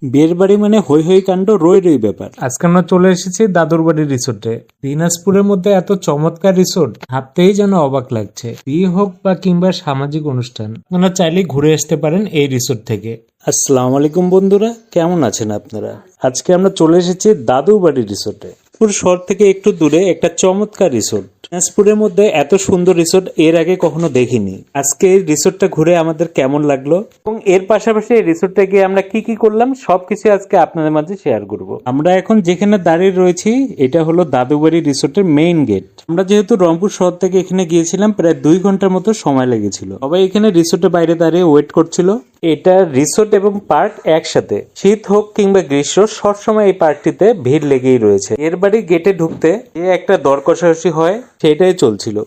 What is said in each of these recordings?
বিয়ের বাড়ি মানে হই হই কাণ্ড, রই রই ব্যাপার। আজকে আমরা চলে এসেছি দাদুর বাড়ি রিসোর্টে। দিনাজপুরের মধ্যে এত চমৎকার রিসোর্ট ভাবতেই যেন অবাক লাগছে। বিয়ে হোক বা কিংবা সামাজিক অনুষ্ঠান, আপনারা চাইলেই ঘুরে আসতে পারেন এই রিসোর্ট থেকে। আসসালামু আলাইকুম বন্ধুরা, কেমন আছেন আপনারা? আজকে আমরা চলে এসেছি দাদুর বাড়ি রিসোর্টে। দিনাজপুর শহর থেকে একটু দূরে একটা চমৎকার রিসোর্ট। দিনাজপুরের মধ্যে এত সুন্দর রিসোর্ট এর আগে কখনো দেখিনি। আজকে এই রিসোর্টটা ঘুরে আমাদের কেমন লাগলো এবং এর পাশাপাশি এই রিসোর্টে গিয়ে আমরা কি কি করলাম সবকিছু আজকে আপনাদের মাঝে শেয়ার করব। আমরা এখন যেখানে দাঁড়িয়ে রয়েছি এটা হলো দাদুবাড়ি রিসোর্টের মেইন গেট। আমরা যেহেতু রংপুর শহর থেকে এখানে গিয়েছিলাম, প্রায় 2 ঘন্টার মতো সময় লেগেছিল। সবাই এখানে রিসোর্টের বাইরে দাঁড়িয়ে ওয়েট করছিল। এটা রিসোর্ট এবং পার্ক একসাথে, শীত হোক কিংবা গ্রীষ্ম সবসময় এই পার্কটিতে ভিড় লেগেই রয়েছে। এর বাড়ি গেটে ঢুকতে যে একটা দর কষাকষি হয় সেটাই চলছিল।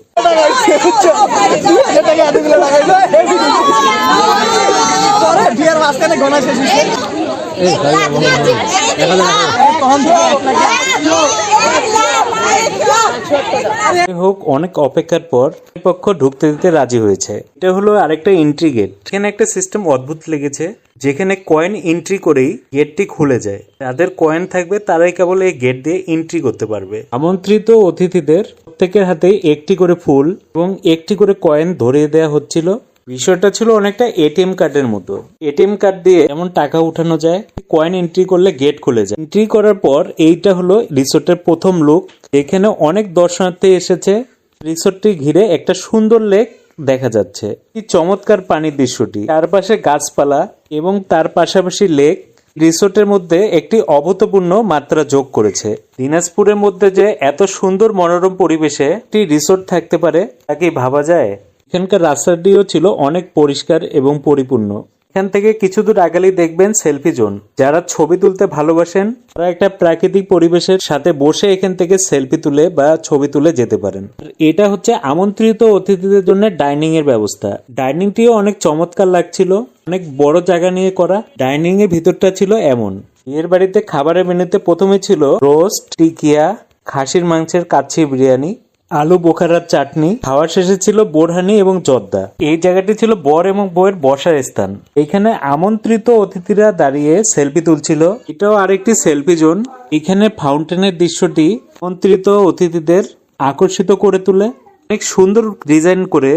হোক অনেক অপেক্ষার পর পক্ষ ঢুকতে দিতে রাজি হয়েছে। এটা হলো আরেকটা এন্ট্রি গেট। এখানে একটা সিস্টেম অদ্ভুত লেগেছে, যেখানে কয়েন এন্ট্রি করেই গেটটি খুলে যায়। যাদের কয়েন থাকবে তারাই কেবল এই গেট দিয়ে এন্ট্রি করতে পারবে। আমন্ত্রিত অতিথিদের প্রত্যেকের হাতে একটি করে ফুল এবং একটি করে কয়েন ধরিয়ে দেওয়া হচ্ছিল। বিষয়টা ছিল অনেকটা এটিএম কার্ডের মতো। এটিএম কার্ড দিয়ে যেমন টাকা উঠানো যায়, কয়েন এন্ট্রি করলে গেট খুলে যায়। এন্ট্রি করার পর এইটা হলো রিসোর্টের প্রথম লুক। এখানে অনেক দর্শনার্থী এসেছে। রিসোর্টটি ঘিরে একটা সুন্দর লেক দেখা যাচ্ছে। কি চমৎকার পানির দৃশ্যটি, চারপাশে গাছপালা এবং তার পাশাপাশি লেক রিসোর্টের মধ্যে একটি অভূতপূর্ণ মাত্রা যোগ করেছে। দিনাজপুরের মধ্যে যে এত সুন্দর মনোরম পরিবেশে একটি রিসোর্ট থাকতে পারে তা কি ভাবা যায়? এখানকার রাস্তাটিও ছিল অনেক পরিষ্কার এবং পরিপূর্ণ। এখান থেকে কিছু দূর আগালেই দেখবেন সেলফি জোন। যারা ছবি তুলতে ভালোবাসেন তারা একটা প্রাকৃতিক পরিবেশের সাথে বসে এখান থেকে সেলফি তুলে বা ছবি তুলে যেতে পারেন। এটা হচ্ছে আমন্ত্রিত অতিথিদের জন্য ডাইনিং এর ব্যবস্থা। ডাইনিংটিও অনেক চমৎকার লাগছিল, অনেক বড় জায়গা নিয়ে করা। ডাইনিং এর ভিতরটা ছিল এমন। বিয়ের বাড়িতে খাবারের মেনুতে প্রথমে ছিল রোস্ট, টিকিয়া, খাসির মাংসের কাচ্চি বিরিয়ানি, আলু বোখারার চাটনি। খাওয়ার শেষে ছিল বোরহানি এবং জর্দা। এই জায়গাটি ছিল বর এবং বউয়ের বসার স্থান। এখানে আমন্ত্রিত অতিথিরা দাঁড়িয়ে সেলফি তুলছিল। এটাও আরেকটি সেলফি জোন। এখানে ফাউন্টেনের দৃশ্যটি আমন্ত্রিত অতিথিদের আকর্ষিত করে তুলে অনেক সুন্দর ডিজাইন করে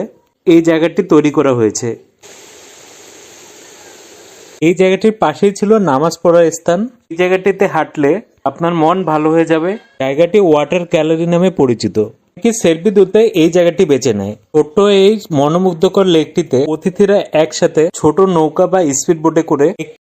এই জায়গাটি তৈরি করা হয়েছে। এই জায়গাটির পাশেই ছিল নামাজ পড়ার স্থান। এই জায়গাটিতে হাঁটলে আপনার মন ভালো হয়ে যাবে। জায়গাটি ওয়াটার গ্যালারি নামে পরিচিত। সেলফি তুলতে এই জায়গাটি বেছে নেয়। ছোট্ট এই মনোমুগ্ধকর লেকটিতে অতিথিরা একসাথে ছোট নৌকা বা স্পিড বোটে করে